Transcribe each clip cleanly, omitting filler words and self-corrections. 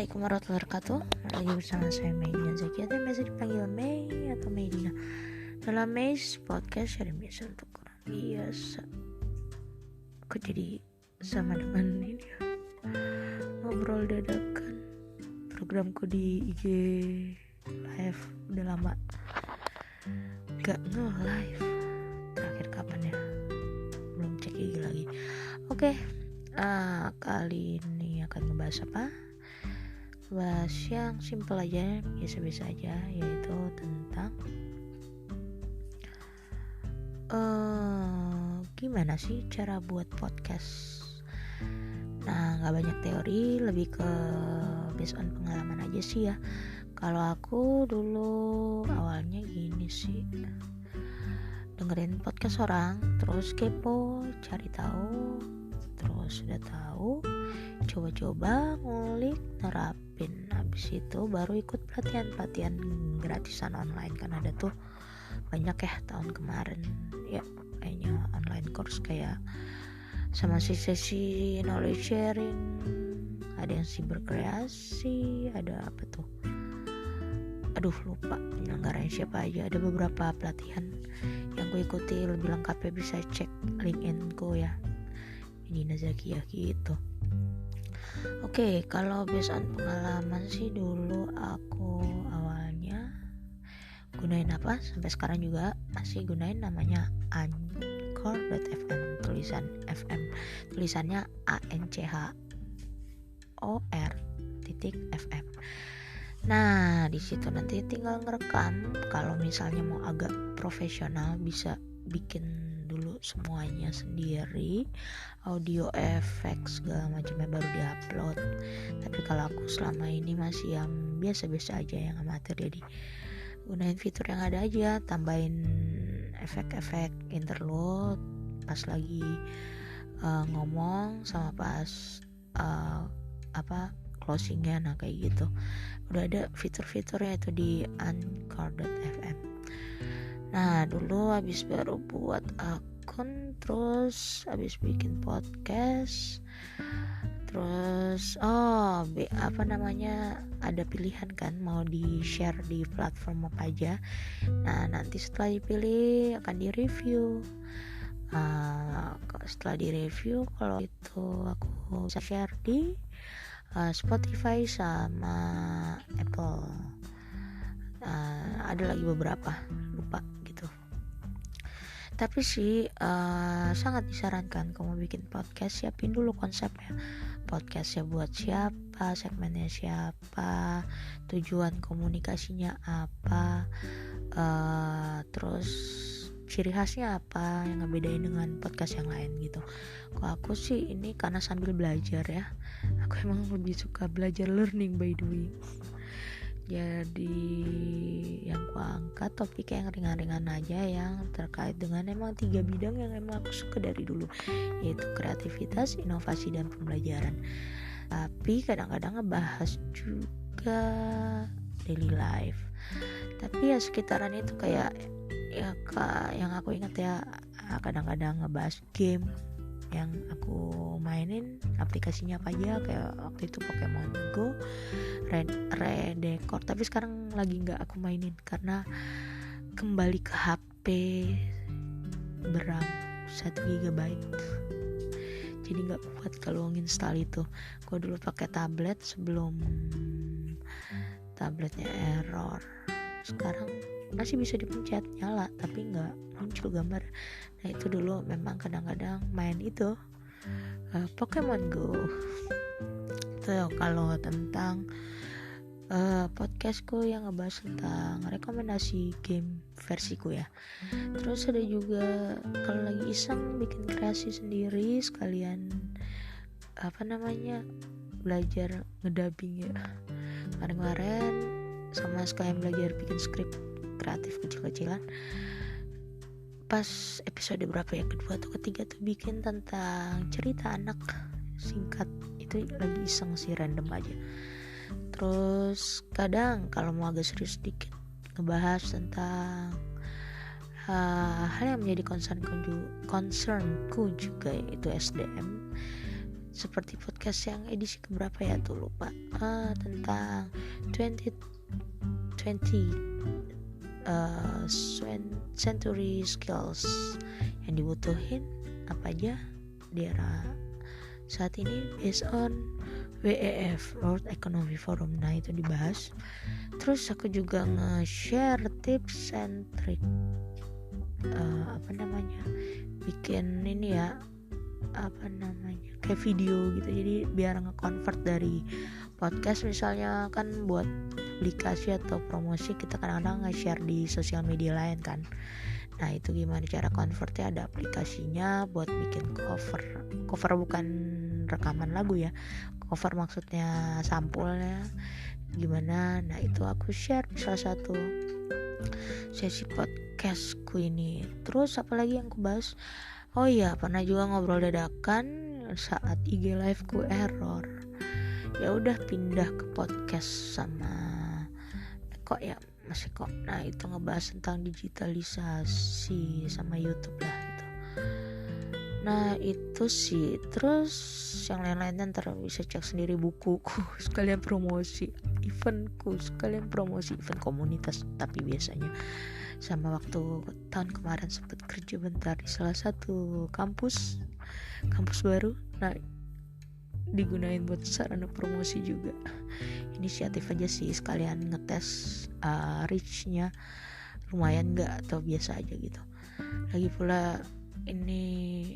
Assalamualaikum warahmatullahi wabarakatuh. Lagi bersama saya Meidina Zaki atau biasa dipanggil Mei atau Meidina. Dalam Mei's podcast sharing biasa untuk orang biasa. Aku jadi sama dengan ini ya, ngobrol dadakan. Programku di IG live udah lama gak nge-live. Terakhir kapan ya? Belum cek IG lagi. Oke, kali ini akan ngebahas apa? Bahas yang simple aja, biasa-biasa aja, yaitu tentang gimana sih cara buat podcast. Nah, nggak banyak teori, lebih ke based on pengalaman aja sih ya. Kalau aku dulu awalnya gini sih, dengerin podcast orang, terus kepo, cari tahu, terus udah tahu, coba-coba, ngulik, nerapin. Habis itu baru ikut pelatihan gratisan online, kan ada tuh banyak ya tahun kemarin ya, kayaknya online course kayak sama sesi knowledge sharing, ada yang berkreasi, ada apa tuh, aduh lupa penyelenggaranya siapa aja. Ada beberapa pelatihan yang gue ikuti, lebih lengkapnya bisa cek LinkedIn ku ya, Meidina Zaki ya gitu. Oke, kalau based on pengalaman sih dulu aku awalnya gunain apa, sampai sekarang juga masih gunain, namanya Anchor.fm, tulisan FM, tulisannya ANCHOR.FM. Nah, di situ nanti tinggal ngerekam. Kalau misalnya mau agak profesional bisa bikin dulu semuanya sendiri, audio, efek segala macamnya baru diupload. Tapi kalau aku selama ini masih yang biasa-biasa aja, yang amatir, jadi gunain fitur yang ada aja, tambahin efek-efek interlude pas lagi ngomong sama pas closingnya, nah kayak gitu. Udah ada fitur-fiturnya itu di Anchor.fm. Nah, dulu habis baru buat akun, terus habis bikin podcast, terus ada pilihan kan mau di share di platform apa aja. Nah, nanti setelah dipilih akan direview. Setelah direview, kalau itu aku bisa share di Spotify sama Apple. Ada lagi beberapa, lupa gitu. Tapi sih sangat disarankan kamu bikin podcast, siapin dulu konsepnya. Podcastnya buat siapa, segmennya siapa, tujuan komunikasinya apa, terus ciri khasnya apa yang ngebedain dengan podcast yang lain gitu. Kalau aku sih ini karena sambil belajar ya, aku emang lebih suka belajar, learning by doing. Jadi yang ku angkat topik yang ringan-ringan aja, yang terkait dengan emang 3 bidang yang emang aku suka dari dulu, yaitu kreativitas, inovasi, dan pembelajaran. Tapi kadang-kadang ngebahas juga daily life. Tapi ya sekitaran itu kayak ya yang aku ingat ya, kadang-kadang ngebahas game yang aku mainin, aplikasinya apa aja, kayak waktu itu Pokemon Go, Redecor. Tapi sekarang lagi nggak aku mainin karena kembali ke HP beram 1 GB, jadi nggak kuat kalau nginstal itu. Gue dulu pakai tablet sebelum tabletnya error. Sekarang masih bisa dipencet nyala tapi nggak muncul gambar. Nah, itu dulu memang kadang-kadang main itu Pokemon Go. Itu kalau tentang podcastku yang ngebahas tentang rekomendasi game versiku ya. Terus ada juga kalau lagi iseng bikin kreasi sendiri, sekalian belajar ngedubbing ya. Kemarin sama sekalian belajar bikin skrip kreatif kecil-kecilan. Pas episode berapa ya, kedua atau ketiga tuh bikin tentang cerita anak singkat. Itu lagi iseng sih, random aja. Terus kadang kalau mau agak serius sedikit, ngebahas tentang hal yang menjadi concernku juga, yaitu SDM. Seperti podcast yang edisi keberapa ya tuh lupa, tentang 2020 century skills yang dibutuhin apa aja di era saat ini based on WEF, World Economic Forum. Nah itu dibahas. Terus aku juga nge-share tips and trick bikin ini ya, kayak video gitu. Jadi biar nge-convert dari podcast misalnya kan buat publikasi atau promosi, kita kadang-kadang nge-share di sosial media lain kan. Nah itu gimana cara convertnya, ada aplikasinya buat bikin cover bukan rekaman lagu ya, cover maksudnya sampulnya gimana. Nah itu aku share di salah satu sesi podcastku ini. Terus apalagi yang aku bahas, oh iya pernah juga ngobrol dadakan saat IG live ku error, ya udah pindah ke podcast sama Mas Eko. Nah itu ngebahas tentang digitalisasi sama YouTube lah gitu. Nah itu sih. Terus yang lain-lainnya ntar bisa cek sendiri, bukuku sekalian promosi, eventku sekalian promosi, event komunitas tapi biasanya. Sama waktu tahun kemarin sempat kerja bentar di salah satu kampus baru. Nah digunain buat sarana promosi juga. Inisiatif aja sih, sekalian ngetes reach-nya lumayan gak atau biasa aja gitu. Lagi pula ini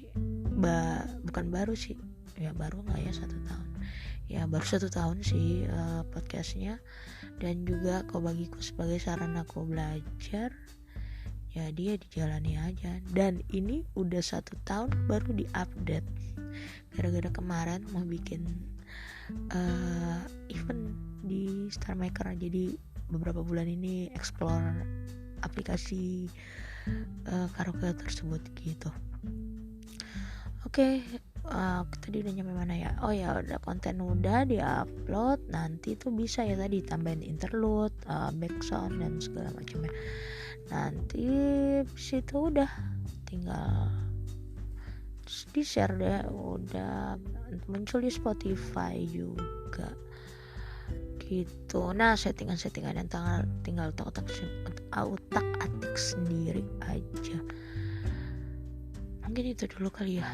bukan baru sih ya, baru gak ya 1 tahun ya, baru 1 tahun sih podcastnya. Dan juga kalau bagiku sebagai sarana aku belajar, ya dia dijalani aja. Dan ini udah 1 tahun baru diupdate gara-gara kemarin mau bikin event di Star Maker. Jadi beberapa bulan ini explore aplikasi karaoke tersebut gitu. Oke, tadi udah nyampe mana ya? Oh ya, udah konten udah diupload. Nanti tuh bisa ya tadi tambahin interlude, background dan segala macamnya. Nanti situ udah tinggal di share deh, udah muncul di Spotify juga gitu. Nah settingan yang tinggal otak atik sendiri aja. Mungkin itu dulu kali ya.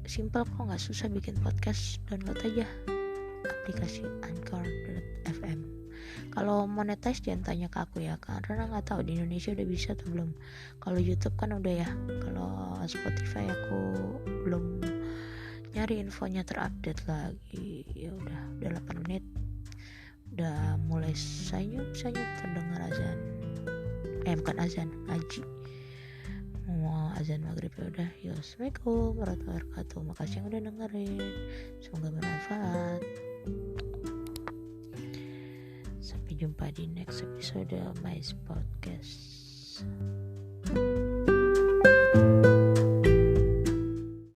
Simple kok, nggak susah bikin podcast. Download aja aplikasi Anchor.fm. Kalau monetize jangan tanya ke aku ya, karena nggak tahu di Indonesia udah bisa atau belum. Kalau YouTube kan udah ya. Kalau Spotify aku belum nyari infonya terupdate lagi. Ya udah 8 menit. Udah mulai senyum terdengar azan. Bukan azan, ngaji. Mau azan maghrib ya udah. Assalamualaikum warahmatullahi wabarakatuh. Makasih yang udah dengerin. Semoga bermanfaat. Sampai jumpa di next episode My Podcast.